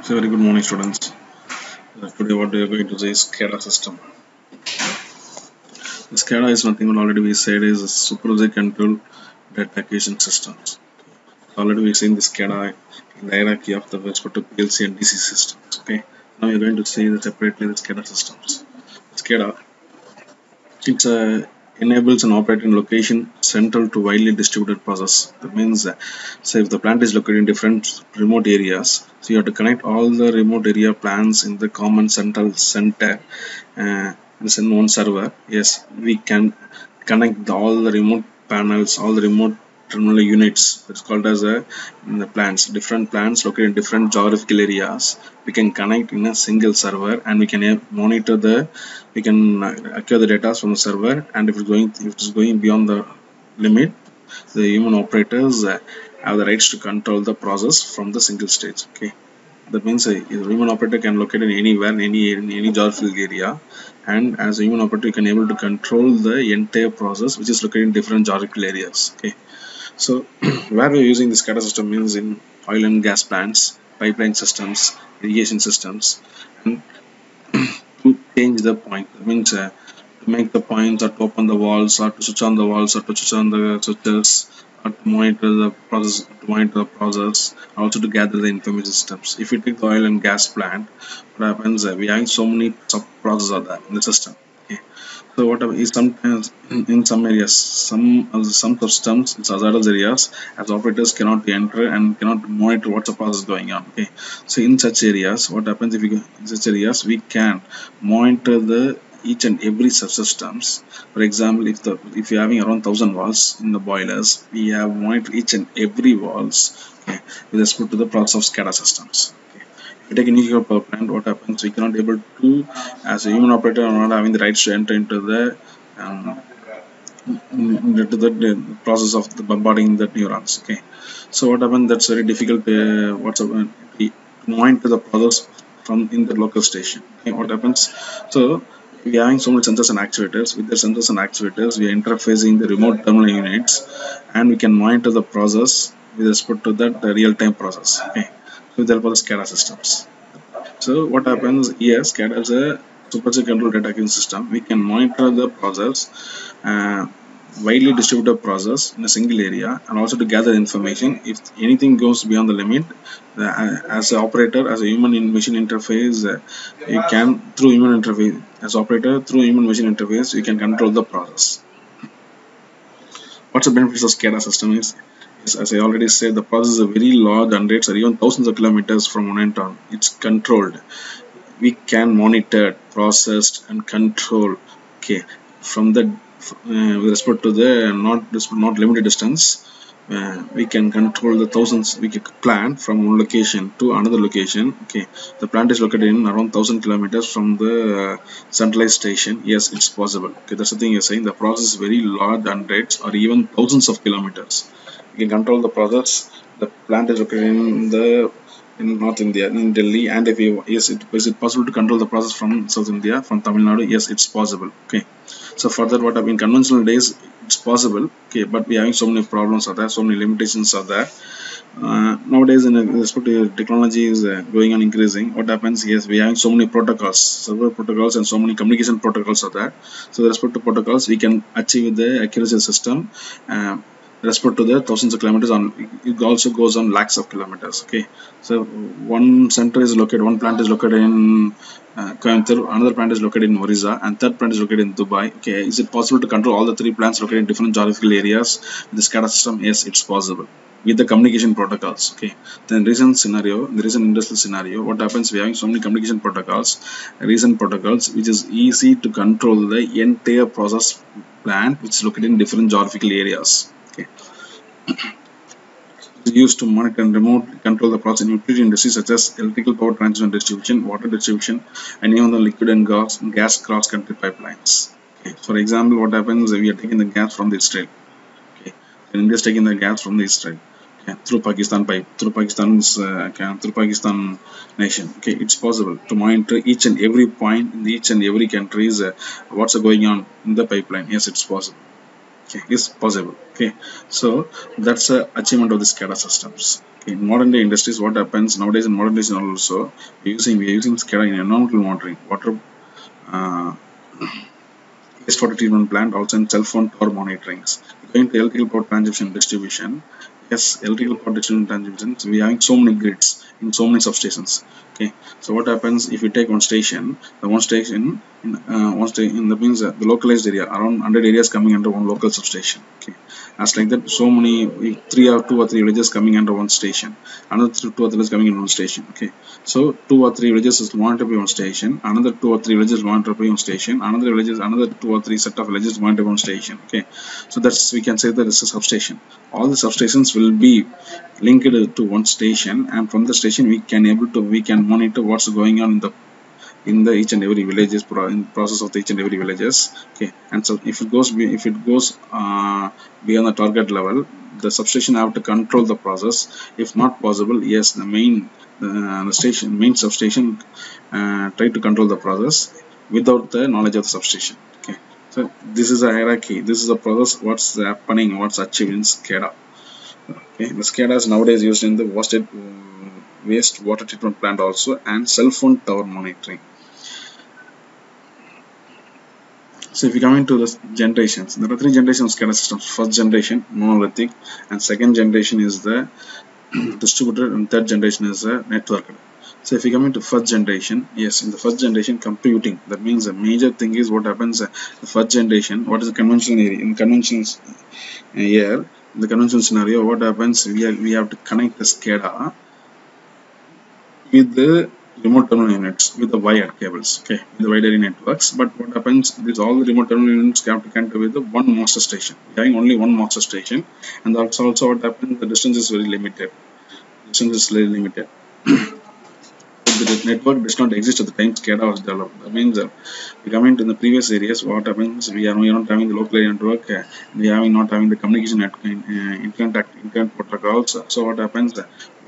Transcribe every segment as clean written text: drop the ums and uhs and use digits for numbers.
So very good morning, students. Today what we are going to say is Scada system. The Scada is nothing but already we said is a supervisor control data acquisition systems. Already we've seen the Scada in the hierarchy of the respective PLC and DC systems. Okay. Now we are going to see separately the Scada systems. Scada it's enables an operating location central to widely distributed process. That means, say if the plant is located in different remote areas, so you have to connect all the remote area plants in the common central center. It's in one server. Yes, we can connect all the remote panels, all the remote terminal units. It's called as the plants. Different plants located in different geographical areas. We can connect in a single server, and we can monitor the. We can acquire the data from the server, and if it's going beyond the limit, the human operators have the rights to control the process from the single stage. Okay. That means a human operator can locate in anywhere, in any geographical area, and as a human operator, you can able to control the entire process, which is located in different geographical areas. Okay, so where we are using this SCADA system means in oil and gas plants, pipeline systems, irrigation systems, and to change the point. That means to make the points, or to open the valves, or to switch on the valves, or to switch on the switches, or to monitor the process, also to gather the information systems. If you take the oil and gas plant, what happens? We have so many sub processes are there in the system. Okay. So what is sometimes in some areas, some systems, in hazardous areas, as operators cannot enter and cannot monitor what's the process going on. Okay. So in such areas, what happens if we go in such areas, we can monitor the each and every subsystems. For example, if you're having around 1,000 valves in the boilers, we have monitored each and every valves, okay, with respect to the process of SCADA systems. Okay. If you take a nuclear power plant, what happens? We cannot able to, as a human operator, are not having the rights to enter into the process of the bombarding the neurons. Okay, so what happens? That's very difficult. We monitor the process from in the local station. Okay, what happens? So we are having so many sensors and actuators. With the sensors and actuators, we are interfacing the remote terminal units, and we can monitor the process with respect to that the real-time process. Okay, with the help of the SCADA systems. So what happens here? SCADA is a supervisor control data acquisition system. We can monitor the process, widely distributed process in a single area, and also to gather information. If anything goes beyond the limit, as an operator, as a human machine interface, you can through human interface as operator through human machine interface, you can control the process. What's the benefits of SCADA system is as I already said, the process is very large, hundreds or even thousands of kilometers from one end on. It's controlled. We can monitor, process, and control. Okay, from the with respect to the not limited distance, we can control the thousands. We can plan from one location to another location. Okay, the plant is located in around 1,000 kilometers from the centralized station. Yes, it's possible. Okay, that's the thing you're saying. The process is very large, hundreds or even thousands of kilometers. We can control the process. The plant is located in North India, in Delhi, and if you, yes, is it possible to control the process from South India, from Tamil Nadu? Yes, it's possible. Okay, so further, what have been conventional days, it's possible. Okay, but we are having so many problems are there, so many limitations are there. Nowadays, in respect to technology is going on increasing. What happens? Yes, we are having so many protocols, several protocols, and so many communication protocols are there. So, with respect to protocols, we can achieve the accuracy system. Respect to the thousands of kilometers on, it also goes on lakhs of kilometers. Okay, so one center is located, one plant is located in Coimbatore, another plant is located in Orissa, and third plant is located in Dubai. Okay, is it possible to control all the three plants located in different geographical areas with the SCADA system? Yes, it's possible with the communication protocols. Okay, then recent industrial scenario, what happens? We are having so many communication protocols, recent protocols, which is easy to control the entire process plant, which is located in different geographical areas. Okay, is used to monitor and remotely control the process in utility industries such as electrical power transmission and distribution, water distribution, and even the liquid and gas cross-country pipelines. Okay. For example, what happens if we are taking the gas from the Israel? Okay, India is taking the gas from the Israel. Okay. Through Pakistan pipe, through Pakistan nation. Okay, it's possible to monitor each and every point in each and every countries what's going on in the pipeline. Yes, it's possible. Okay, is possible. Okay, so that's a achievement of the SCADA systems. Okay, in modern day industries, what happens nowadays in modern days also we are using SCADA in environmental monitoring, water uh, wastewater treatment plant, also in cell phone tower monitorings. Going to electrical power transmission distribution, yes, electrical power distribution transmissions, we are having so many grids in so many substations. Okay, so what happens if you take one station, the one station in one station in the means the localized area around 100 areas coming under one local substation. Okay, as like that, so many three or two or three villages coming under one station, another two or three villages coming in one station. Okay, so two or three villages is monitored by one station, another two or three villages monitored by one station, another two or three set of villages monitored by one station. Okay, so that's we can say that it's a substation. All the substations will be linked to one station, and from the station we can monitor what's going on in the each and every villages in process of the each and every villages. Okay, and so if it goes beyond the target level, the substation have to control the process. If not possible, yes, the main substation try to control the process without the knowledge of the substation. Okay, so this is a hierarchy, this is a process, what's happening, what's achieved in SCADA. Okay, the SCADA is nowadays used in the waste water treatment plant also, and cell phone tower monitoring. So if you come into the generations, there are three generations of SCADA systems. First generation, monolithic, and second generation is the distributed, and third generation is the networked. So if you come into first generation, yes, in the first generation computing, that means the major thing is what happens the first generation, what is the conventional area in conventional here, in the conventional scenario, what happens, we have to connect the SCADA with the remote terminal units with the wired cables, okay, with the wide area networks. But what happens is all the remote terminal units have to connect with the one master station. We are having only one master station, and that's also what happens, the distance is very limited. Distance is very limited. The network does not exist at the time SCADA was developed. That means we come into the previous areas, what happens, we are not having the local area network, we are not having the communication internet protocols. So what happens,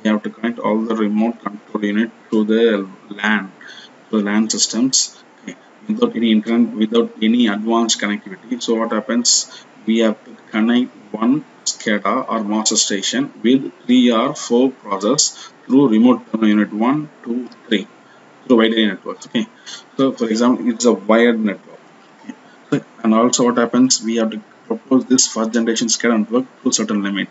we have to connect all the remote control unit to the LAN systems, okay, without any internet, without any advanced connectivity. So what happens, we have to connect one SCADA or master station with 3 or 4 process through remote terminal unit 1, 2, 3 through wide area networks. Okay, so for example, it's a wired network. Okay. So, and also what happens, we have to propose this first generation SCADA network to certain limit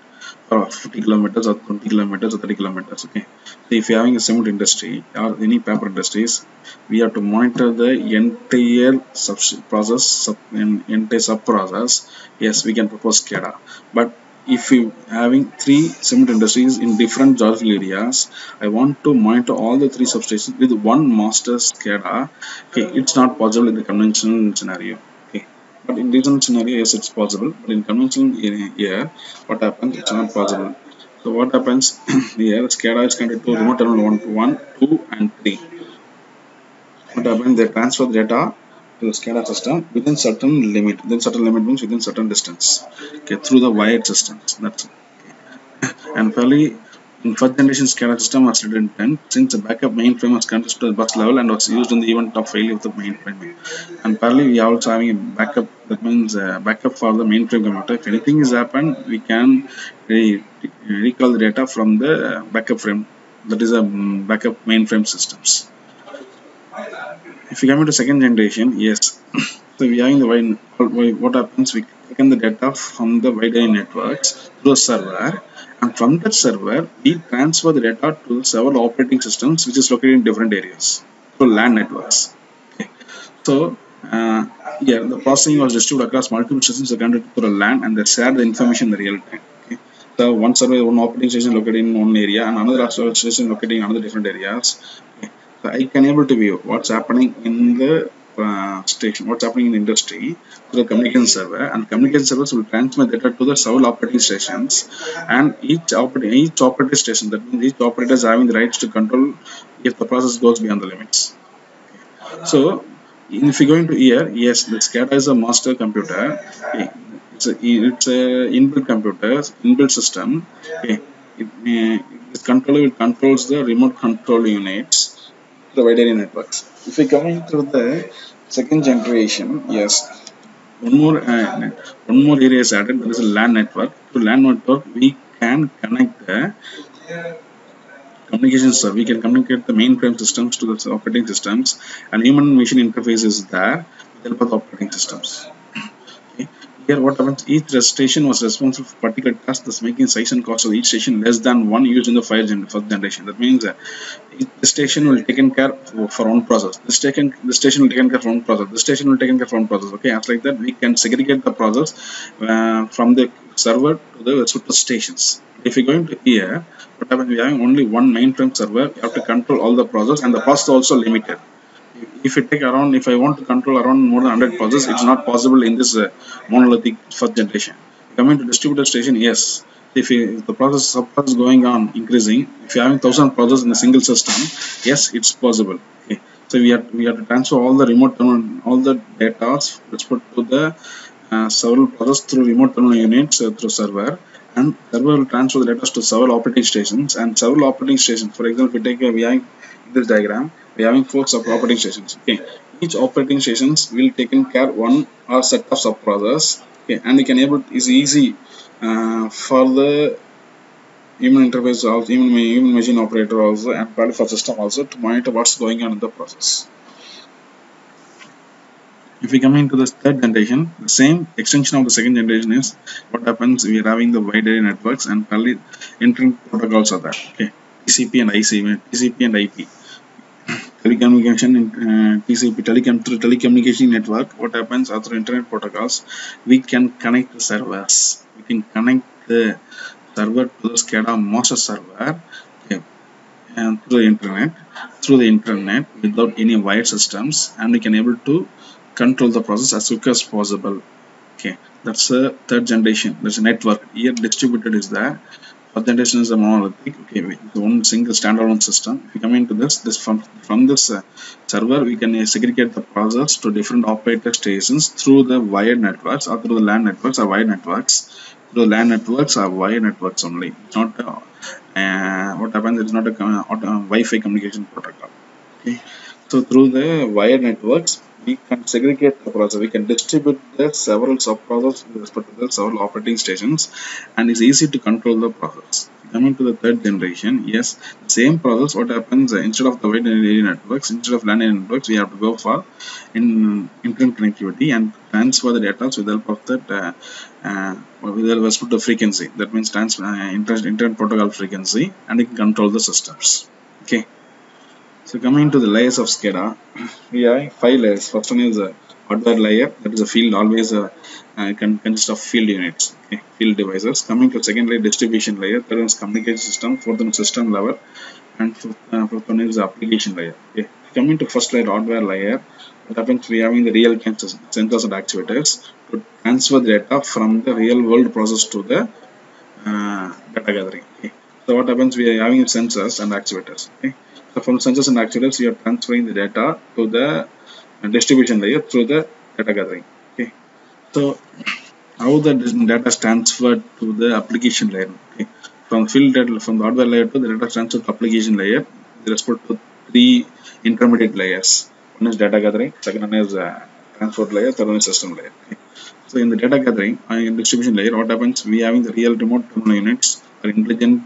for 50 kilometers or 20 kilometers or 30 kilometers. Okay, so if you're having a cement industry or any paper industries, we have to monitor the entire entire sub process. Yes, we can propose SCADA, but if you having three cement industries in different geographical areas, I want to monitor all the three substations with one master SCADA. Okay, it's not possible in the conventional scenario. Okay, but in recent scenario, yes, it's possible. But in conventional here, what happens? It's not possible. So what happens here? SCADA is connected to remote terminal 1, 2, and 3. What happens? They transfer the data to the SCADA system within certain limit. Then certain limit means within certain distance. Okay, through the wired systems. That's it. And finally, in first generation SCADA system was redundant since the backup mainframe was connected to the bus level and was used in the event of failure of the mainframe. And finally, we are also having a backup, that means backup for the mainframe computer. If anything has happened, we can recall the data from the backup frame, that is a backup mainframe systems. If you come into second generation, yes, so we are in the what happens, we taken the data from the wide area networks to a server, and from that server we transfer the data to several operating systems which is located in different areas through LAN networks. Okay. So here the processing was distributed across multiple systems connected to a LAN, and they share the information in the real time. Okay. So one server, one operating station located in one area, and another station located in another different areas. Okay. So I can able to view what's happening in the station, what's happening in the industry to the communication server, and communication servers will transmit data to the several operating stations, and each operating station, that means each operator is having the rights to control if the process goes beyond the limits. So if you go into here, yes, the SCADA is a master computer. Okay. It's a inbuilt computer, inbuilt system. Okay. This controller controls the remote control units, the wide area networks. If we come into the second generation, yes, one more area is added, that is a LAN network. To LAN network we can connect the communications. We can communicate the mainframe systems to the operating systems, and human machine interface is there with the help of the operating systems. Okay. Here what happens, each station was responsible for particular task, thus making size and cost of each station less than one used in the first generation. That means the station will taken care for one process. The station will taken care for one process. The station will taken care for one process. Okay, as like that, we can segregate the process from the server to the super stations. If you're going to here, what happens? We have only one mainframe server. You have to control all the process, and the process is also limited. If you take around, if I want to control around more than 100 processes, it's not possible in this monolithic first generation. Coming to distributed station, yes. If the process is going on increasing, if you're having 1,000 processes in a single system, yes, it's possible. Okay. So we have to transfer all the remote terminal, all the data, let's put to the several processes through remote terminal units through server, and server will transfer the data to several operating stations, and several operating stations. For example, we take we have in this diagram, we are having 4 sub operating stations. Okay, each operating stations will taken care one or set of sub process. Okay, and we can able is easy for the human interface also, human machine operator also, and probably for system also to monitor what's going on in the process. If we come into the third generation, the same extension of the second generation is what happens. We are having the wide area networks, and probably internet protocols are there. Okay, TCP and ICP, TCP and IP. Telecommunication TCP, through telecommunication network. What happens through internet protocols? We can connect the servers. We can connect the server to the Scada master server. Okay, and through the internet without any wired systems, and we can able to control the process as quick as possible. Okay, that's a third generation. There's a network here. Distributed is there. Fourth generation is a monolithic. Okay, the one single standalone system. If you come into this from this server, we can segregate the process to different operator stations through the wired networks, or through the LAN networks or wired networks. Through the LAN networks or wired networks only. It's not what happens. It's not a Wi-Fi communication protocol. Okay, so through the wired networks, we can segregate the process. We can distribute the several sub-processes with respect to the several operating stations, and it's easy to control the process. Coming to the third generation, yes, the same process. What happens instead of the wide area networks, instead of LAN networks, we have to go for internet connectivity and transfer the data with the help of that with respect to frequency. That means internet protocol frequency, and we can control the systems. Okay. So coming to the layers of Scada, we have 5 layers. First one is a hardware layer, that is a field, always consists of field units, okay, field devices. Coming to second layer, distribution layer. Third one is communication system. Fourth one is system level, and fifth one is application layer. Okay. Coming to first layer, hardware layer, what happens? We are having the real-time sensors and actuators to transfer the data from the real-world process to the data gathering. Okay. So what happens? We are having sensors and actuators. Okay. So from sensors and actuators, we are transferring the data to the distribution layer through the data gathering. Okay. So how the data is transferred to the application layer? Okay. From field data, from the hardware layer to the data transferred to application layer, with respect to 3 intermediate layers. One is data gathering, second one is transport layer, third one is system layer. Okay. So in the data gathering and distribution layer, what happens? We are having the real remote terminal units or intelligent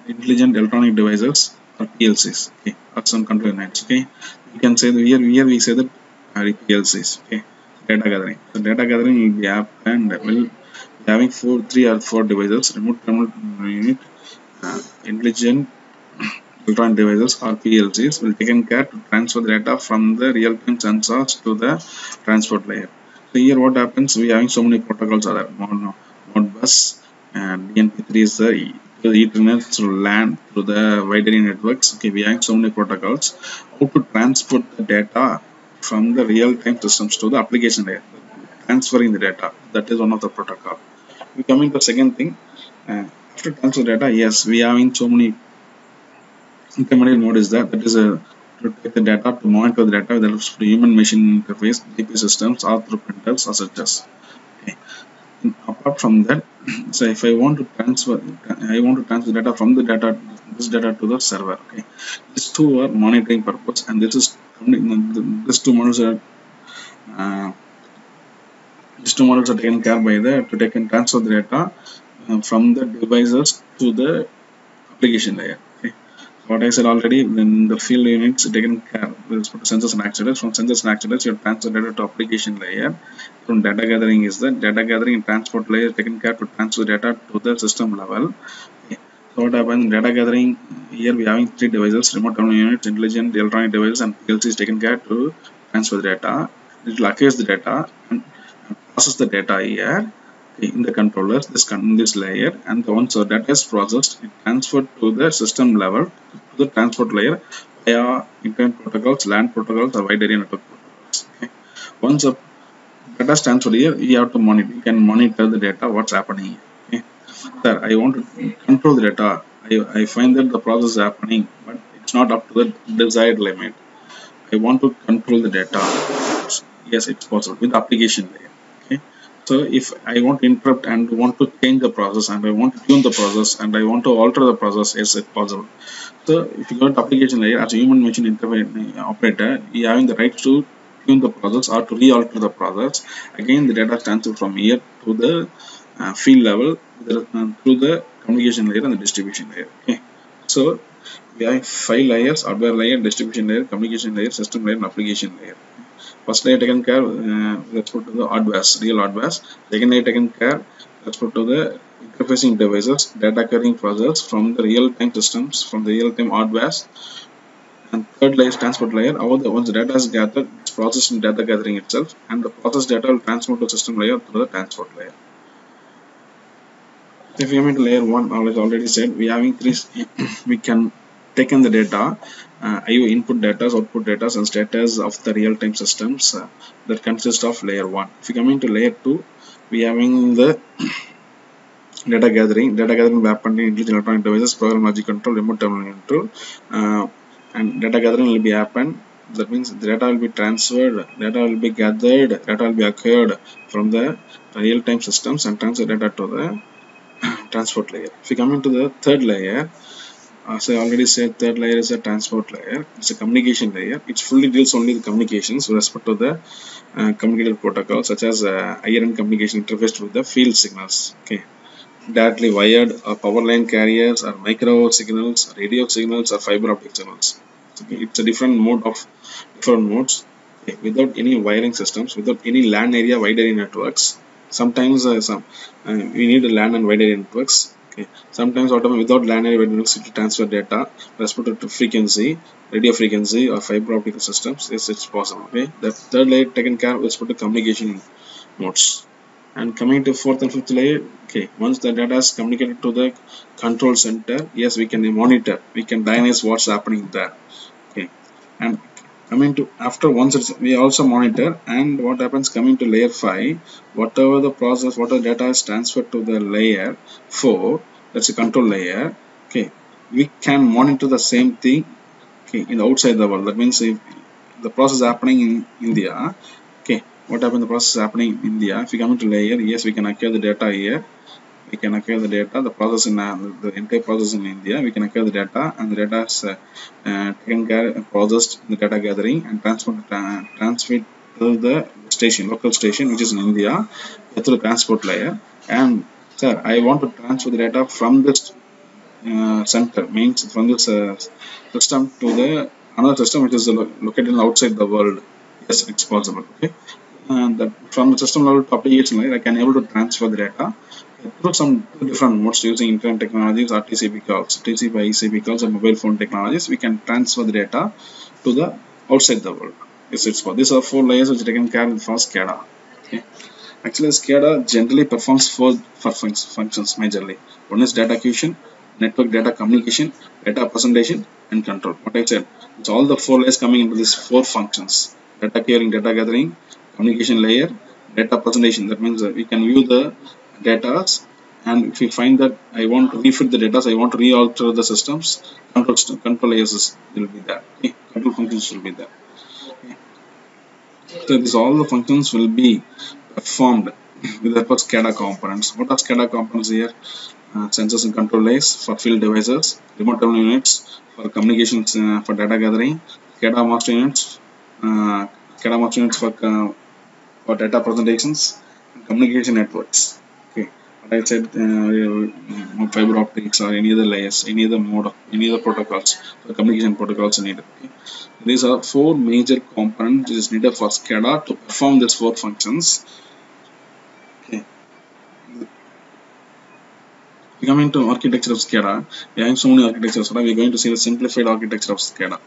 intelligent electronic devices or PLCs, okay, or some control units. Okay, you can say that here we say that PLCs. Okay, data gathering. So data gathering will be happened will be having 3 or 4 devices: remote terminal unit, intelligent electronic devices or PLCs will taken care to transfer the data from the real-time sensors to the transport layer. So here what happens? We are having so many protocols are there. Modbus. And DNP3 is the Ethernet through LAN through the wide area networks. Okay, we have so many protocols. How to transport the data from the real-time systems to the application layer? Transferring the data. That is one of the protocol. We come into the second thing. After transfer data, yes, we are having so many intermediate mode is that is a to take the data to monitor the data that is human machine interface, DP systems, or through printers or such as. Okay. Apart from that, so if I want to transfer data from the this data to the server. Okay, these two are monitoring purpose, and these two models are uh, taken care by to take and transfer the data from the devices to the application layer. Okay. What I said already, then the field units taken care with sensors and actuators. From sensors and actuators, you transfer data to application layer. From data gathering is the data gathering and transport layer taken care to transfer data to the system level. Okay. So what happens in data gathering? Here we are having three devices: remote terminal units, intelligent electronic devices, and PLC is taken care to transfer the data. It will acquire the data and process the data here in the controllers, this layer, and once the data is processed, it transferred to the system level to the transport layer via internet protocols, LAN protocols, or wide area network protocols. Okay. Once the data is transferred here, you have to monitor. You can monitor the data, what's happening. Okay. Sir, I want to control the data. I find that the process is happening, but it's not up to the desired limit. I want to control the data. Yes, it's possible with the application layer. Okay. So if I want to interrupt and want to change the process, and I want to tune the process, and I want to alter the process, yes, it's possible. So if you go to application layer as a human machine interface operator, you having the right to tune the process or to re-alter the process. Again, the data transfer from here to the field level through the communication layer and the distribution layer. Okay. So we have 5 layers: hardware layer, distribution layer, communication layer, system layer, and application layer. First layer taken care, let's put to the hardwares, real hardwares. Second layer taken care, let's put to the interfacing devices, data carrying process from the real-time systems, from the real-time hardwares. And third layer is transport layer. Once the data is gathered, it's processed in data gathering itself, and the processed data will transfer to system layer through the transport layer. If you come into layer 1, I already said we having three. We can take in the data, IO input data, output data, and status of the real-time systems that consist of layer 1. If you come into layer 2, we having the data gathering. Data gathering will happen in intelligent electronic devices, program logic control, remote terminal control, and data gathering will be happen. That means the data will be transferred, data will be gathered, data will be acquired from the real-time systems and transfer data to the transport layer. If you come into the third layer, as I already said, third layer is a transport layer. It's a communication layer. It fully deals only with communications with respect to the communicated protocols, such as IRN communication interfaced with the field signals. Okay, directly wired or power line carriers or micro signals, radio signals, or fiber optic signals. Okay, it's a different modes. Okay, without any wiring systems, without any LAN area wide area networks. Sometimes we need a LAN and wide area networks. Okay. Sometimes without LAN area wide networks to transfer data respective to frequency, radio frequency, or fiber optical systems. Yes, it's possible. Okay. The third layer taken care of is with the communication modes. And coming to fourth and fifth layer, okay, once the data is communicated to the control center, yes, we can monitor, we can diagnose what's happening there. Okay. And coming to after once we also monitor, and what happens coming to layer 5, whatever the process, whatever data is transferred to the layer 4, that's a control layer. Okay, we can monitor the same thing, okay, in the outside the world. That means if the process happening in India, okay, what happened, the process happening in India, if we come into layer, yes, we can acquire the data here. We can acquire the data, the process in the entire process in India. We can acquire the data, and the data is taken care, processed in the data gathering, and transferred to the station, local station, which is in India, through the transport layer. And sir, I want to transfer the data from this center, means from this system to the another system which is located outside the world. Yes, it's possible. Okay, and from the system level to application layer, I can able to transfer the data through some different modes using internet technologies or TCP calls, TCP/IP calls, or mobile phone technologies. We can transfer the data to the outside the world. Yes, it's for these are 4 layers which are taken care of for Scada. Okay. Actually, Scada generally performs 4 functions majorly. One is data acquisition, network data communication, data presentation, and control. What I said, it's all the 4 layers coming into these 4 functions: data clearing, data gathering, communication layer, data presentation. That means we can view the data, and if we find that I want to refit the data, I want to re-alter the systems, control layers will be there. Okay. Control functions will be there. Okay. So this all the functions will be performed with the Scada components. What are Scada components here? sensors and control layers for field devices, remote terminal units for communications for data gathering, Scada master units, uh, Scada master units for data presentations, and communication networks. Okay, what I said, fiber optics or any other layers, any other mode of any other protocols, for communication protocols are needed. Okay. These are four major components which is needed for Scada to perform these four functions. Okay. Coming to architecture of Scada, we have so many architectures. We're going to see the simplified architecture of Scada.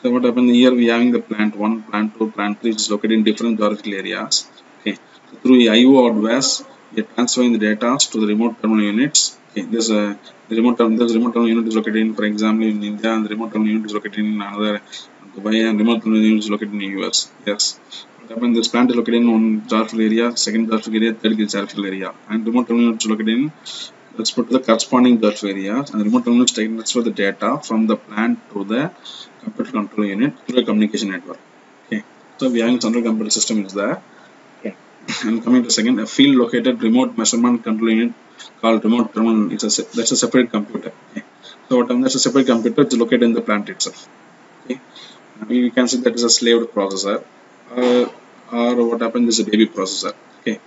So what happened here? We having the plant 1, plant 2, plant 3, which is located in different geographical areas. Okay. So through the IO hardwares, we are transferring the data to the remote terminal units. Okay. There's remote terminal unit is located in, for example, in India, and the remote terminal unit is located in another Dubai, and remote terminal unit is located in the US. Yes. What happened? This plant is located in one geographical area, second geographical area, third geographical area, and remote terminal unit is located in, let's put the corresponding geographical areas, and remote terminal is taking transfer the data from the plant to the computer control unit through a communication network. Okay, so we have a central computer system is there. Okay, and coming to second, a field located remote measurement control unit called remote terminal. That's a separate computer. Okay, so that's a separate computer. It's located in the plant itself. Okay, we can say that is a slaved processor, or what happened is a baby processor. Okay,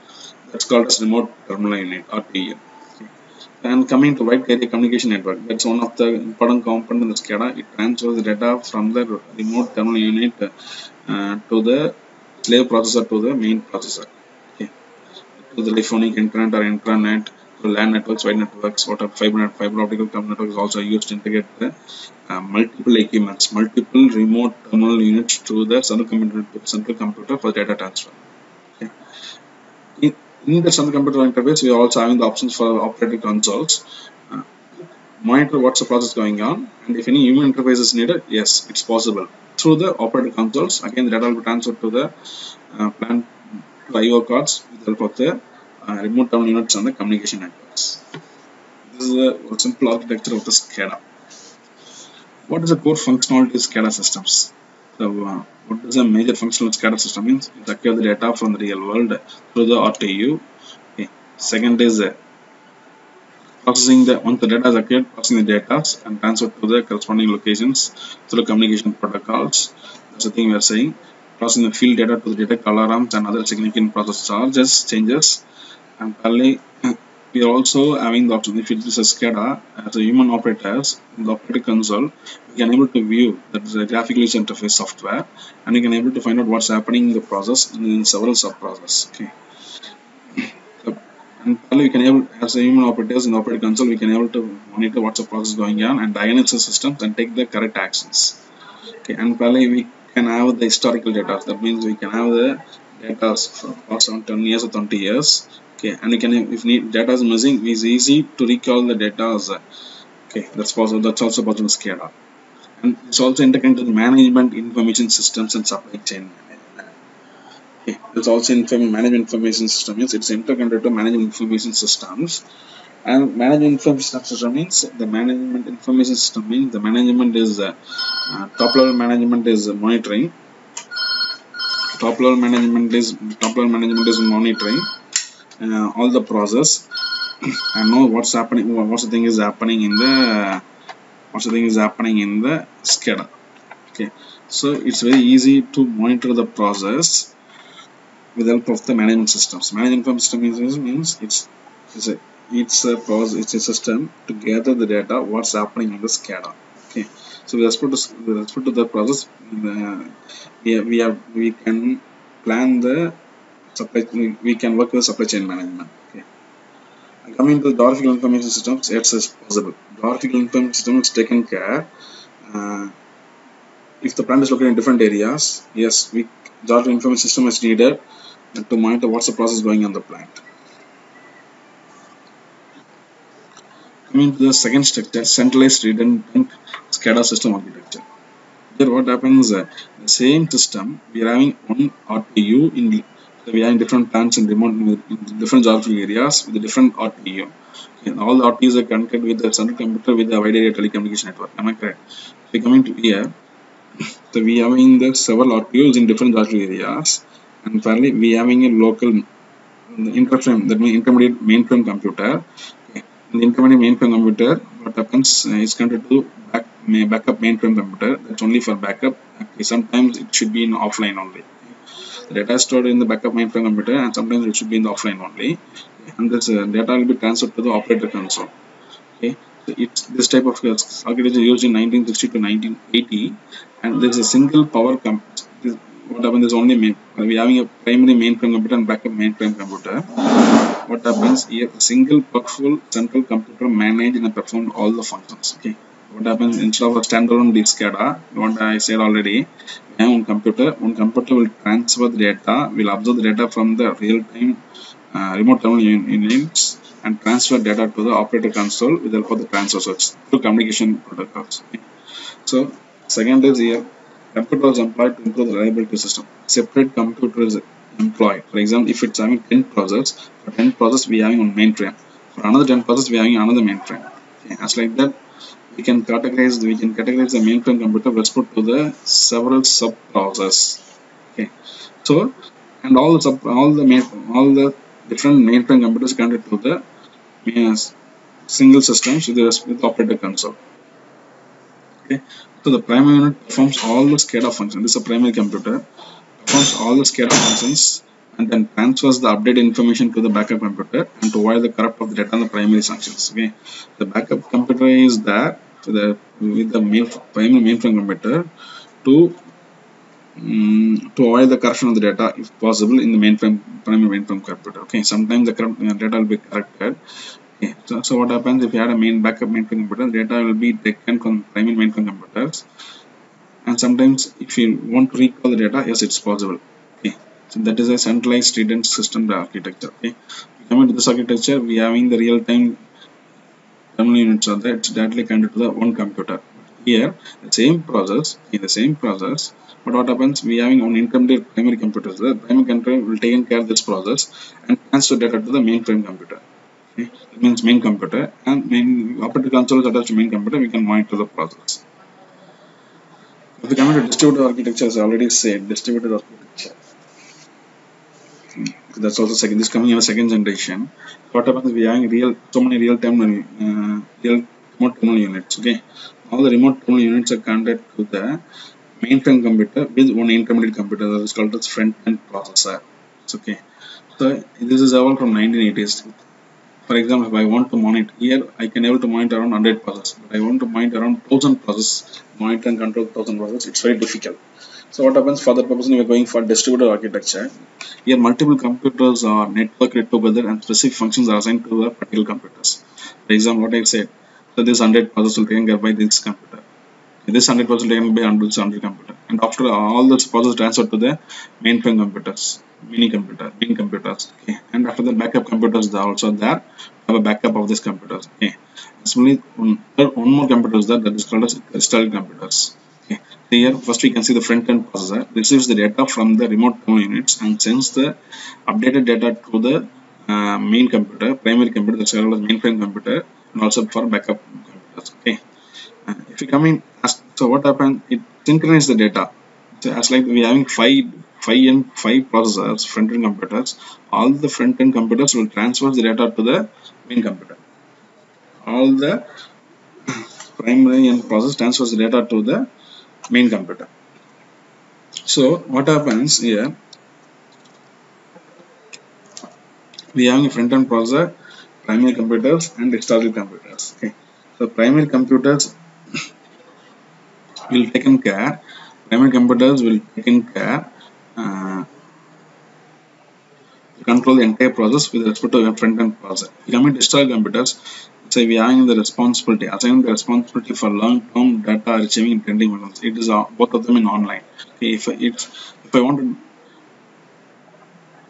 that's called as remote terminal unit or PU. And coming to wide area communication network, that's one of the important components in the Scada. It transfers the data from the remote terminal unit to the slave processor to the main processor. Okay. To the telephonic internet or intranet, to LAN networks, wide networks, what are fiber optical networks also used to integrate the multiple equipments, multiple remote terminal units to the central computer for data transfer. Okay. In the central computer interface, we are also having the options for operating consoles. Monitor what's the process going on, and if any human interface is needed, yes, it's possible. Through the operating consoles, again, the data will be transferred to the plant to IO cards with the help of the remote terminal units and the communication networks. This is a simple architecture of the Scada. What is the core functionality of Scada systems? So, what is a major functional Scada system means? It acquires the data from the real world through the RTU. Okay. Second is processing once the data is acquired, processing the data and transferred to the corresponding locations through communication protocols. That's the thing we are saying. Processing the field data to detect alarms and other significant process changes. And finally, we are also having the option, if it is a Scada, as a human operators, in the operating console, we can able to view that is a graphical user interface software, and we can able to find out what's happening in the process in several sub-processes. Okay. So, and finally, we can able, as a human operators in the operating console, we can able to monitor what's the process going on and diagnose the systems and take the correct actions. Okay. And finally, we can have the historical data. That means we can have the data for past 10 years or 20 years. Okay, and we can, if data is missing, it's easy to recall the data. Okay, that's possible. That's also possible in Scada, and it's also integrated with management information systems and supply chain management. Okay, it's also management information system means it's integrated to management information systems, and management information system means the management information system means the management is top level management is monitoring. Top level management is monitoring. All the process and know what's happening, what's the thing is happening in the Scada. Okay, so it's very easy to monitor the process with the help of the management systems. Management information system means it's a system to gather the data what's happening in the Scada. Okay, so with respect to the process, we can plan the we can work with supply chain management. Okay. Coming to the geographical information systems, yes, it's possible. Geographical information system is taken care. If the plant is located in different areas, yes, geographical information system is needed to monitor what's the process going on the plant. Coming to the second structure, centralized redundant Scada system architecture. Here, what happens? The same system we are having one RTU we are in different plants in different geographical areas with a different RTU. Okay, all the RTUs are connected with the central computer with the wide area telecommunication network. Am I correct? So coming to here, so we are having the several RTUs in different geographical areas, and finally we are having a local interframe, that means intermediate mainframe computer. Okay. In the intermediate mainframe computer, what happens is connected to backup mainframe computer. That's only for backup. Okay, sometimes it should be in offline only. The data is stored in the backup mainframe computer, and sometimes it should be in the offline only. And this data will be transferred to the operator console. Okay, so it's this type of architecture used in 1960 to 1980, and there is a single power what happens is only we having a primary mainframe computer and backup mainframe computer. What happens here, a single powerful central computer manage and perform all the functions. Okay, what happens instead of a standalone disk Scada, what I said already, we have one computer will transfer the data, will observe the data from the real-time remote terminal units and transfer data to the operator console with the help of the transfer switch through communication protocols. Okay. So second is here, computer is employed to improve the reliability system. Separate computer is employed. For example, if it's having 10 processes, for 10 processes we having one mainframe. For another 10 processes we having another mainframe. Okay. As like that, we can categorize the mainframe computer with respect to the several sub processes. Okay. So and all the different mainframe computers connected to the single systems with the operator console. Okay, so the primary unit performs all the SCADA functions. This is a primary computer, performs all the SCADA functions and then transfers the updated information to the backup computer and to avoid the corrupt of the data on the primary functions. Okay, the backup computer is there with the primary mainframe computer to avoid the corruption of the data if possible in the primary mainframe computer. Okay, sometimes the corrupt data will be corrected. Okay, so what happens if you had a backup mainframe computer, data will be taken from primary mainframe computers, and sometimes if you want to recall the data, yes, it's possible. Okay, so that is a centralized redundant system architecture. Okay, coming to this architecture, we are having the real-time terminal units are there. It's directly connected to the one computer. Here, the same process, but what happens? We are having one intermediate primary computer. The primary computer will take care of this process and transfer data to the mainframe computer. Okay. That means main computer, and main operator console is attached to main computer. We can monitor the process. If we come to distributed architecture, as I already said, distributed architecture. That's also second. This coming in a second generation. What happens? We are having so many real remote terminal units. Okay, all the remote terminal units are connected to the mainframe computer with one intermediate computer that is called as front-end processor. It's okay. So this is all from 1980s. For example, if I want to monitor here, I can able to monitor around 100 processes. But I want to monitor around 1000 processes, monitor and control 1000 processes. It's very difficult. So what happens for that purpose? We are going for distributed architecture. Here, multiple computers are networked together, and specific functions are assigned to the particular computers. For example, what I said, so this 100 processes will be taken care by this computer. This 100 processes will be taken by 100 computer. And after all those processes transferred to the mainframe computers, main computers. Okay, and after the backup computers are also there. Have a backup of these computers. Okay, similarly, one more computer is there, that is called as crystal computers. Okay, here first we can see the front end processor receives the data from the remote terminal units and sends the updated data to the main computer, primary computer, that's called as mainframe computer, and also for backup computers. Okay, if we come in, so what happened? It synchronizes the data. So as like we are having five processors, front-end computers. All the front-end computers will transfer the data to the main computer. All the primary and process transfers the data to the main computer. So what happens here? We have a front-end processor, primary computers, and external computers. Okay, so primary computers will taken care. Primary computers will taken care. Control the entire process with respect to the front-end process. Coming to digital computers, say we are having the responsibility, assigning the responsibility for long-term data receiving and trending methods. It is both of them in online. Okay, if I want to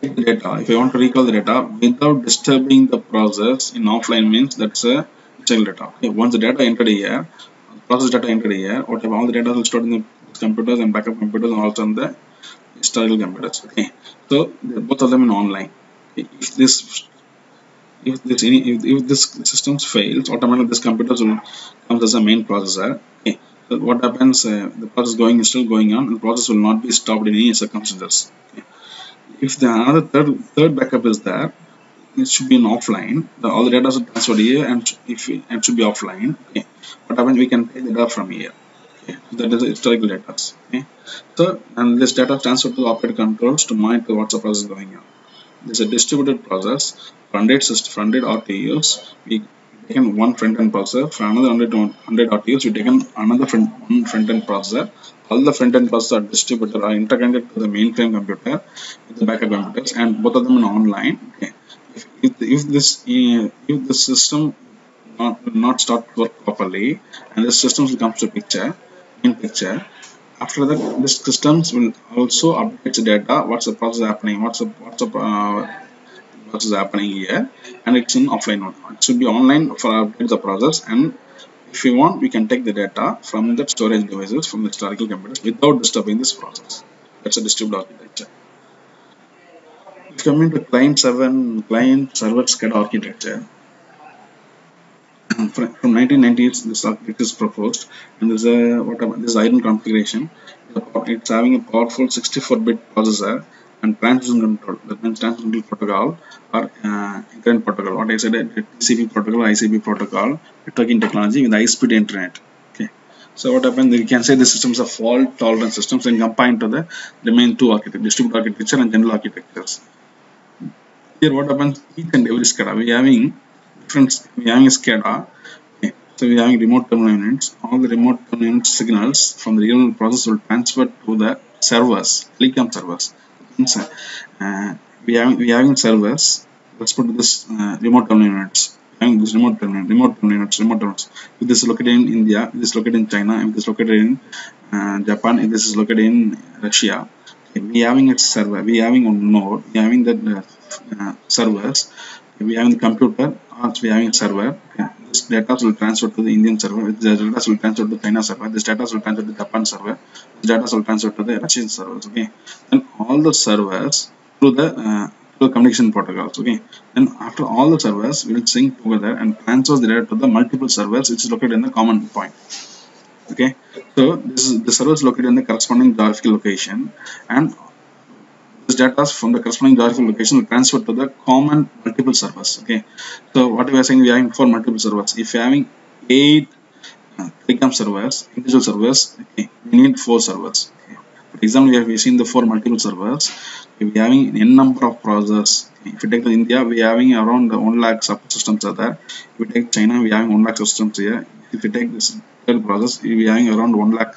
take the data, if I want to recall the data without disturbing the process in offline, means that's a digital data. Okay, once the data entered here, process data entered here, whatever all the data will stored in the computers and backup computers and also on the historical computers. Okay, so both of them in online. Okay, if this systems fails, automatically this computers will comes as a main processor. Okay, so what happens? The process is still going on, and the process will not be stopped in any circumstances. Okay. If the another third backup is there, it should be in offline. All the data should transfer here, and if it should be offline. Okay, what happens? We can take the data from here. Okay, so that is the historical data. Okay, so and this data transferred to the operator controls to monitor what's the process going on. This is a distributed process. For 100 system, for 100 RTUs, we taken one front-end processor. For another 100 RTUs, we taken another one front-end processor. All the front-end processors are distributed, are interconnected to the mainframe computer with the backup computers, and both of them are online. Okay. If this system will not start to work properly, and the systems will come to picture in picture. After that, the systems will also update the data. What's the process happening? What's happening here? And it's in offline mode. It should be online for update the process. And if you want, we can take the data from the storage devices from the historical computers without disturbing this process. That's a distributed architecture. If coming to client server Scada architecture. From 1990s, this architecture is proposed, and there's this iron configuration. It's having a powerful 64-bit processor and transmission control. That means transmission control protocol or internet protocol. What I said, TCP protocol, ICP protocol, networking technology with high-speed internet. Okay. So what happens? We can say the systems are fault-tolerant systems and combined to the main two architectures: distributed architecture and general architectures. Here, what happens? Each and every SCADA we having we having a SCADA. Okay. So we having remote terminal units. All the remote terminal unit signals from the real process will transfer to the servers, telecom servers. Means, we having servers. Let's put this remote terminal units. Having this remote terminal units. If this is located in India, if this is located in China, if this is located in Japan, if this is located in Russia. Okay. We having a server. We having a node. We having that servers. We having the computer, or we having a server. Okay. This data will transfer to the Indian server. This data will transfer to the China server. This data will transfer to the Japan server. This data will transfer to the Russian servers. Okay. Then all the servers through the communication protocols. Okay. Then after all the servers will sync together and transfer the data to the multiple servers which is located in the common point. Okay. So this is the server is located in the corresponding geographical location, and this data from the corresponding geographical location will transfer to the common multiple servers. Okay, so what we are saying, we are having 4 multiple servers. If you are having 8 telecom servers, individual servers, okay, we need 4 servers. Okay. For example, we have seen the 4 multiple servers. Okay, we are having n number of processors. Okay. If you take the India, we are having around 1 lakh subsystems are there. If you take China, we are having 1 lakh systems here. If you take this third process, we are having around 1 lakh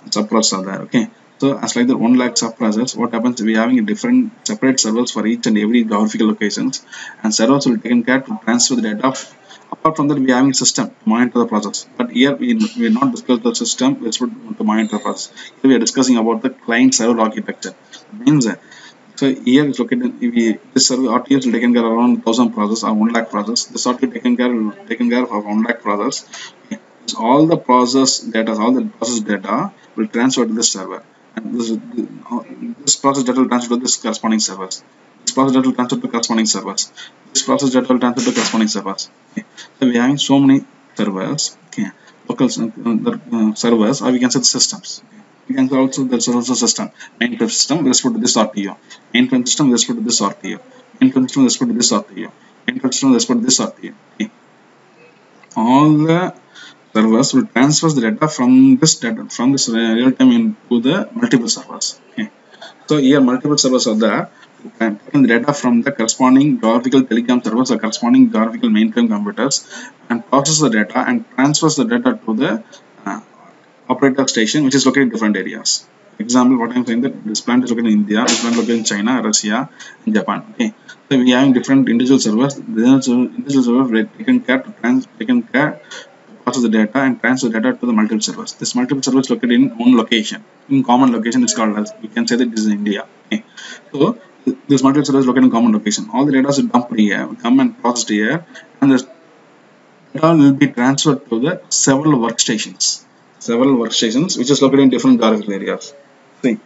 subprocessors are there. Okay. So as like the 1 lakh subprocessors, what happens? We are having a different separate servers for each and every geographical locations, and servers will take care to transfer the data. Apart from that, we are having a system to monitor the process. But here we are not discussing the system. Let's put to monitor the process. Here we are discussing about the client server architecture. That means so here is located. This server RTUs will taken care of around 1,000 process or 1 lakh process. This RTU taken care of 1 lakh process. Okay. So all the process data will transfer to this server. And this process data will transfer to this corresponding servers. This process data will transfer to corresponding servers. This process data will transfer to corresponding servers. Okay. So we are having so many servers. Okay. Local servers, or we can say systems. Okay. We can also there's also system. Mainframe system with respect to this RTU. Mainframe system with respect to this RTU. Mainframe system with respect to this RTU. Mainframe system with respect to this RTU. Okay. All the servers will transfer the data from this real time into the multiple servers. Okay. So here multiple servers are there, and the data from the corresponding geographical telecom servers or corresponding geographical mainframe computers, and process the data and transfers the data to the operator station, which is located in different areas. Example, what I am saying, that this plant is located in India, this plant is located in China, Russia, and Japan. Okay. So we are having different individual servers. The individual servers taken care process the data and transfer data to the multiple servers. This multiple servers located in one location, in common location is called as, we can say that this is India. Okay. So this multiple servers located in common location. All the data is dumped here, come and processed here, and the data will be transferred to the several workstations which is located in different geographical areas. See,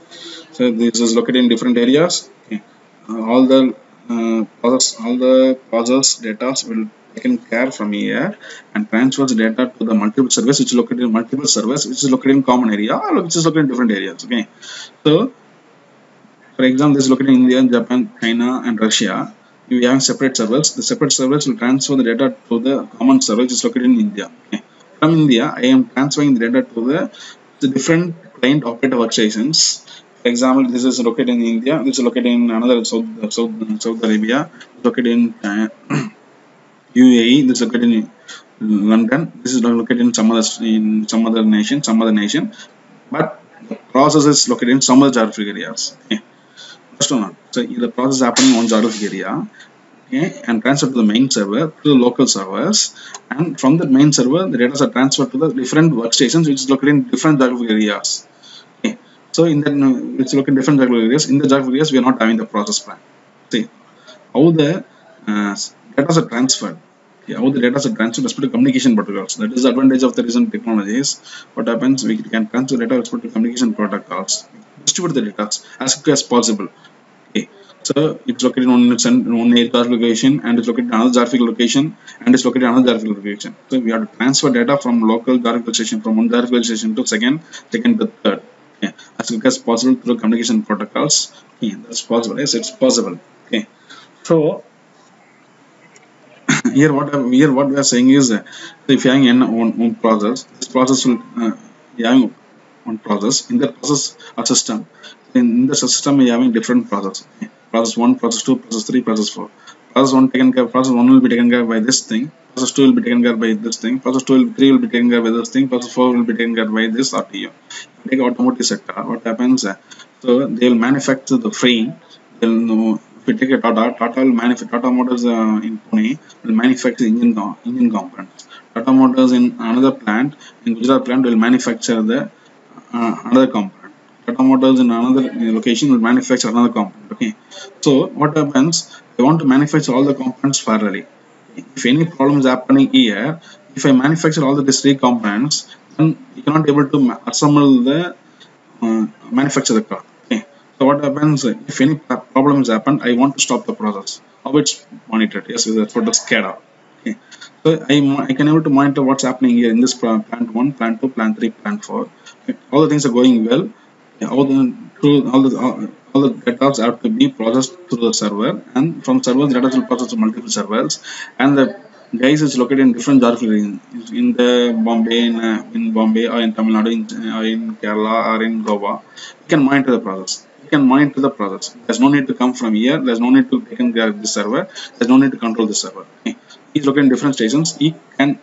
so this is located in different areas. Okay. All the process data will taken care from here and transfers data to the multiple servers which is located in common area or which is located in different areas. Okay. So for example, this is located in India, Japan, China, and Russia. we have separate servers. The separate servers will transfer the data to the common server which is located in India. Okay. From India, I am transferring the data to the different client operator workstations. For example, this is located in India. This is located in another South Arabia. Located in UAE. This is located in London. This is located in some other nation. But the process is located in some other geographic areas. Okay. Understand not? So the process is happening on geographic area. Okay, and transferred to the main server to the local servers, and from the main server the data are transferred to the different workstations which is located in different geographic areas. Okay, so in that it's located in different geographic areas. In the geographic areas we are not having the process plan. See how the data are transferred. Okay, how the data are transferred respect to communication protocols. That is the advantage of the recent technologies. What happens, we can transfer data respect to communication protocols, distribute the data as quickly as possible. Okay. So it's located on one geographic location, and it's located in another geographic location, and it's located in another geographic location. So we have to transfer data from local geographic station, from one geographic station to second to third. Okay. As quick as possible through communication protocols. Okay. That's possible. Yes, it's possible. Okay. So here what we are saying is if you have one process, this process will you having one process. In that process a system. In the system we are having different processes. Okay. Process 1, process 2, process 3, process 4. Process 1 will be taken care of by this thing. Process 2 will be taken care of by this thing. Process 3 will be taken care of by this thing. Process 4 will be taken care of by this RTO. Take automotive sector. What happens? So they will manufacture the frame. They'll know. If we take a Tata will manufacture. Tata Motors in Pune will manufacture engine components. Tata Motors in another plant, in Gujarat plant, will manufacture the another component. Tata Motors in another location will manufacture another component. Okay. So what happens? I want to manufacture all the components parallelly. If any problem is happening here, if I manufacture all these three components, then you cannot able to assemble the manufacture the car. Okay. So what happens? If any problems happen, I want to stop the process. How it's monitored? Yes, that's what the Scada. Okay. So I can able to monitor what's happening here in this plant 1, plant 2, plant 3, plant 4. Okay. All the things are going well. All the data have to be processed through the server, and from servers data will process to multiple servers, and the guys is located in different geographic regions in the Bombay, in Bombay or in Tamil Nadu, in Kerala or in Goa. You can monitor the process. There's no need to come from here. There's no need to take care of the server. There's no need to control the server. Okay. He's located in different stations. He can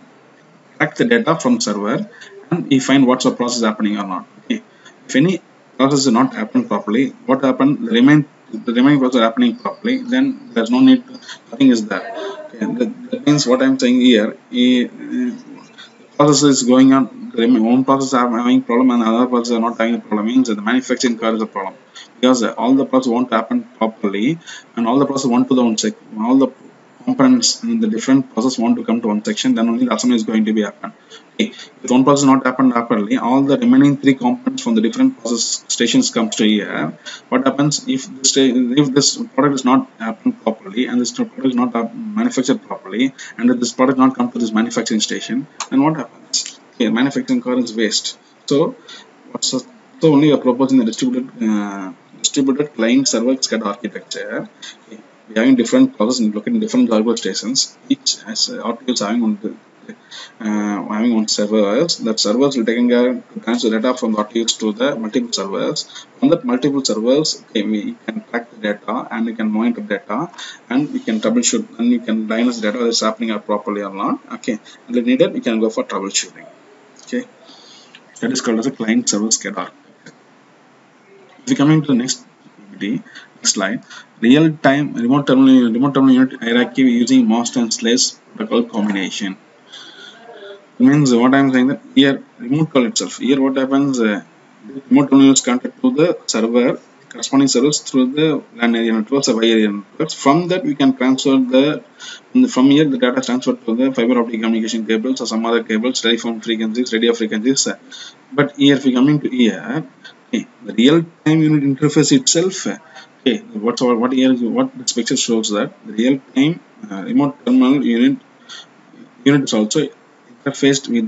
track the data from server, and he find what's the process happening or not. Okay. If any process is not happening properly, what happened? The remaining process happening properly, then there's no need to, nothing is there. Okay. That means what I'm saying here, the process is going on, one process is having problem and another process are not having a problem, means that the manufacturing car is a problem, because all the process want to happen properly, and all the process want to the one check, all the components in the different process want to come to one section, then only the assembly is going to be happen. Okay. If one process not happened properly, all the remaining three components from the different process stations comes to here. What happens if this product is not happened properly, and this product is not manufactured properly, and if this product not come to this manufacturing station, then what happens? Okay, manufacturing car is waste. So so only we are proposing the distributed client server Scada architecture. Okay. We are having different processes located in different geographical stations. Each has RTOs having on servers. That servers will taking care to transfer data from the RTOs to the multiple servers. On that multiple servers, okay, we can track the data, and we can monitor data, and we can troubleshoot, and we can diagnose the data that is happening properly or not. Okay, and if needed, we can go for troubleshooting. Okay, that is called as a client server Scada. If we coming to the next slide, real-time remote terminal unit hierarchy using master and slave protocol combination. It means what I am saying that here remote call itself. Here what happens? Remote terminal is connected to the server, corresponding servers through the LAN area networks or wide area networks. From that we can transfer from here the data transferred to the fiber optic communication cables or some other cables, telephone frequencies, radio frequencies. But here if we coming to here, okay, the real-time unit interface itself. Okay, what this picture shows that the real-time remote terminal unit is also interfaced with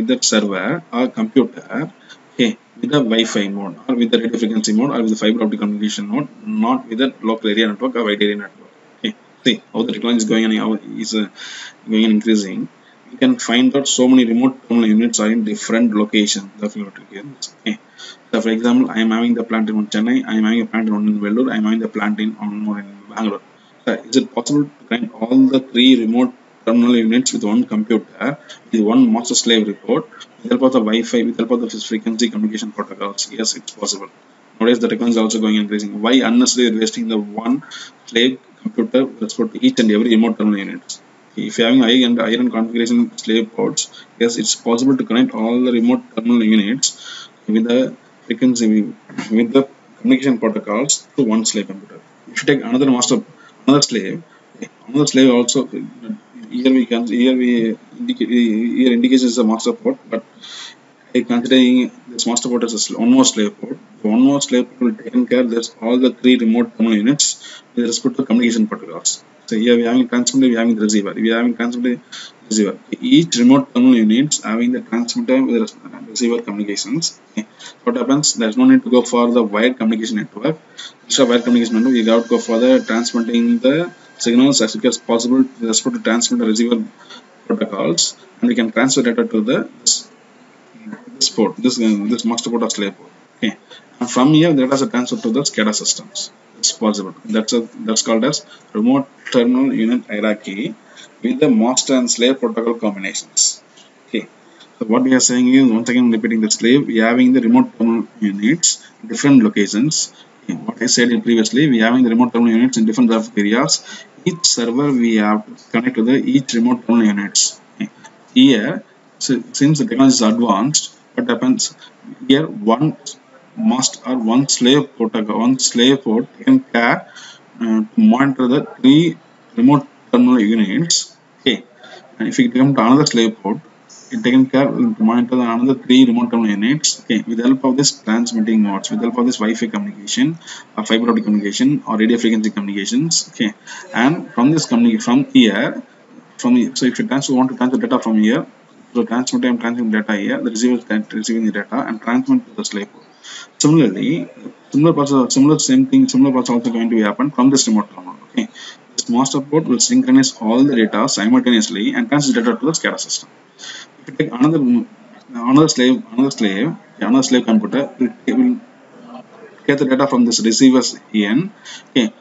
that server or computer. Okay, with the Wi-Fi mode or with the radio frequency mode or with the fiber optic communication mode, not with the local area network or wide area network. Okay, see how the technology is going and how is going and increasing. You can find out so many remote terminal units are in different locations. Okay. So for example, I am having the plant in Chennai, I am having a plant in Vellore, I am having the plant in Bangalore. Is it possible to connect all the three remote terminal units with one computer with one master slave report with help of the Wi-Fi, with help of the frequency communication protocols? Yes, it's possible. Nowadays, the technology is also going increasing. Why unnecessarily wasting the one slave computer with respect to each and every remote terminal unit? If you are having high and iron configuration slave ports, yes, it's possible to connect all the remote terminal units with the frequency with the communication protocols to one slave computer. If you take another slave, another slave also, here we indicate, here indicates is a master port, but considering this master port as one more slave port, the one more slave port will take care of all the three remote terminal units with respect to communication protocols. So here we are having transmitter, we are having the receiver, we are having transmitter, receiver. Each remote terminal units having the transmitter with the receiver communications. Okay. What happens? There is no need to go for the wired communication network. Instead of wired communication network, we have to go for the transmitting the signals as quick as possible with respect to transmitter receiver protocols, and we can transfer data to the this port, this master port or slave port. Okay, and from here data is transferred to the Scada systems. It's possible. That's called as remote terminal unit hierarchy with the master and slave protocol combinations. Okay, so what we are saying is, once again repeating the slave, we are having the remote terminal units in different locations. Okay, what I said previously, we are having the remote terminal units in different areas. Each server we have to connect to the each remote terminal units. Okay. Here, since the technology is advanced, what happens here? One must or one slave protocol, one slave port can care to monitor the three remote terminal units. Okay, and if you come to another slave port, it taken care to monitor the another three remote terminal units. Okay, with the help of this transmitting modes, with the help of this Wi-Fi communication, or fiber optic communication, or radio frequency communications. Okay, and from this from here, so if you want to transfer data from here, so transmitter and transmitting data here, the receiver is receiving the data and transmit to the slave port. Similarly, similar parts also going to happen from this remote terminal. Okay, this master port will synchronize all the data simultaneously and transmit data to the SCADA system. If you take another slave computer, it will get the data from this receiver's EN. Okay,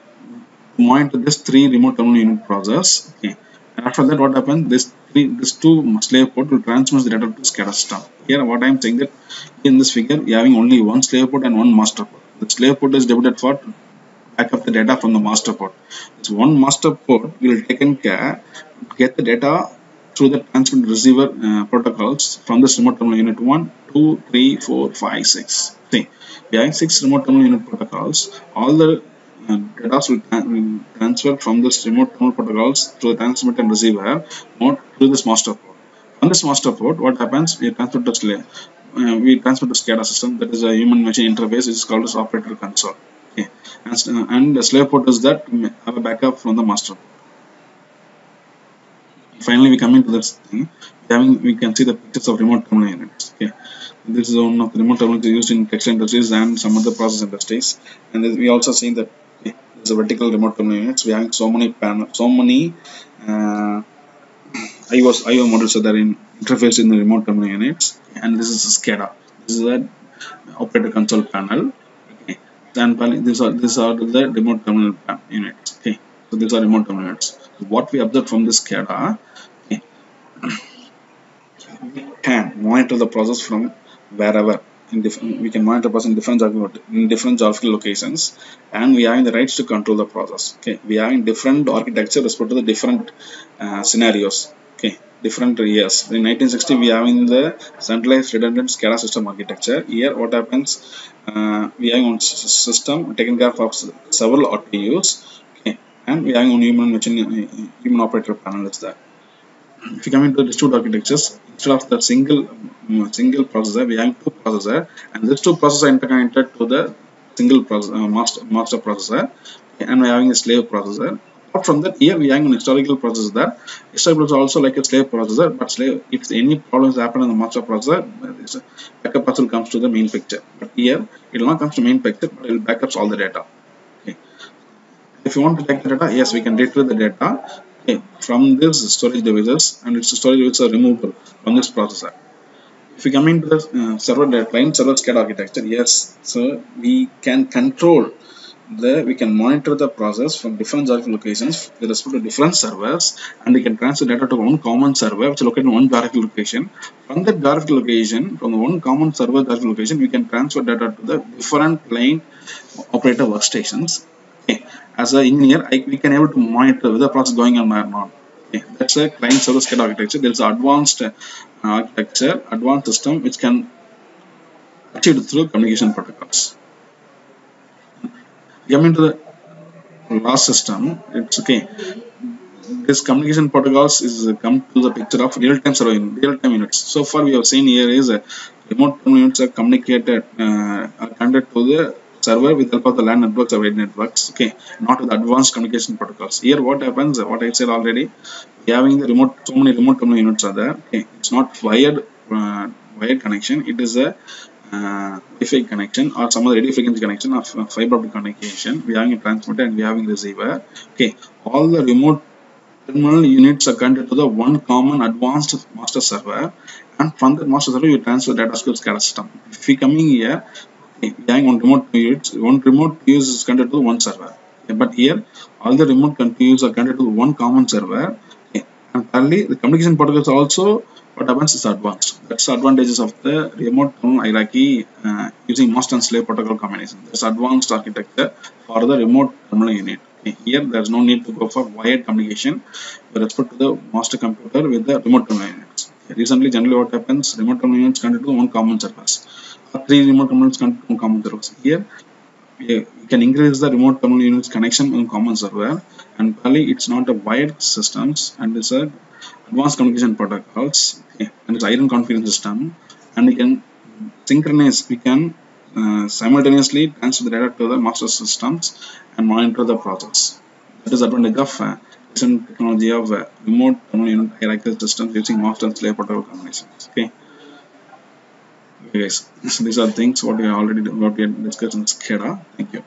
monitor this three remote terminal unit process. Okay, and after that, what happens? This two slave port will transmit the data to SCADA system. Here, what I am saying that in this figure, we are having only one slave port and one master port. The slave port is devoted for back up the data from the master port. This one master port will taken care to get the data through the transmit receiver protocols from this remote terminal unit 1, 2, 3, 4, 5, 6. See, we are having 6 remote terminal unit protocols. All the data will transfer from this remote terminal protocols to the transmit and receiver mode through this master port. On this master port, what happens? We transfer to SCADA system, that is a human machine interface, which is called as operator console. Okay, and the slave port is that have a backup from the master port. Finally, we come into this thing. We can see the pictures of remote terminal units. Okay, this is one of the remote terminals used in textile industries and some other process industries. And we also see that there's a vertical remote terminal units. We have so many IO modules that are in interface in the remote terminal units. And this is SCADA. This is the operator console panel. Okay, then these are the remote terminal units. Okay, so these are remote terminal units. So what we observe from this SCADA, we can monitor the process from wherever. We can monitor the process in different geographical locations, and we are having the rights to control the process. Okay, we are having different architecture respect to the different scenarios. Okay, different years. In 1960, we are having the centralized redundant SCADA system architecture. Here, what happens? We are having one system taken care of several RTUs. Okay, and we are having one human operator panel is there. If you come into distributed architectures, instead of the single processor, we have two processors, and these two processors are interconnected to the single master processor, and we are having a slave processor. Apart from that, here we have an historical processor. That historical processor also like a slave processor, but slave, if any problems happen in the master processor, this backup processor comes to the main picture. But here it will not come to main picture, but it will backups all the data. Okay. If you want to check the data, yes, we can retrieve the data, okay, from this storage devices, and its storage devices are removable from this processor. If we come into the server client server SCADA architecture, yes, so we can control we can monitor the process from different geographical locations with respect to different servers, and we can transfer data to one common server which is located in one geographical location. From that geographical location, from the one common server geographical location, we can transfer data to the different client operator workstations. Okay. As an engineer, we can able to monitor whether the process is going on or not. Okay. That's a client server SCADA architecture. There is advanced architecture, advanced system which can achieved through communication protocols. Coming to the last system, it's okay. This communication protocols is come to the picture of real-time server in real-time units. So far, we have seen here is remote terminal units are communicated, are connected to the server with the help of the LAN networks or wide networks. Okay, not with advanced communication protocols. Here, what happens? What I said already, we having the remote, so many remote terminal units are there. Okay, it's not wired connection. It is a Wi-Fi connection or some other radio frequency connection of fiber optic communication. We are having a transmitter and we are having receiver. Okay, all the remote terminal units are connected to the one common advanced master server, and from that master server you transfer data to SCADA system. If we coming here, okay, we are having one remote use is connected to one server. Okay, but here all the remote use are connected to one common server. Okay, and finally the communication protocols also what happens is advanced. That's the advantages of the remote terminal hierarchy using master and slave protocol combination. There's advanced architecture for the remote terminal unit. Okay. Here there's no need to go for wired communication with respect to the master computer with the remote terminal units. Okay. Recently, generally what happens, remote terminal units connected to one common servers. Or three remote terminals connected to one common servers. Here you can increase the remote terminal units connection on common server, and probably it's not a wired systems and it's a advanced communication protocols, okay, and it's iron confidence system, and we can synchronize, we can simultaneously transfer the data to the master systems and monitor the process. That is advantage of recent technology of remote terminal unit hierarchical systems using master and slave protocol combinations. Okay. Okay guys, so these are things what we already discussed in SCADA. Thank you.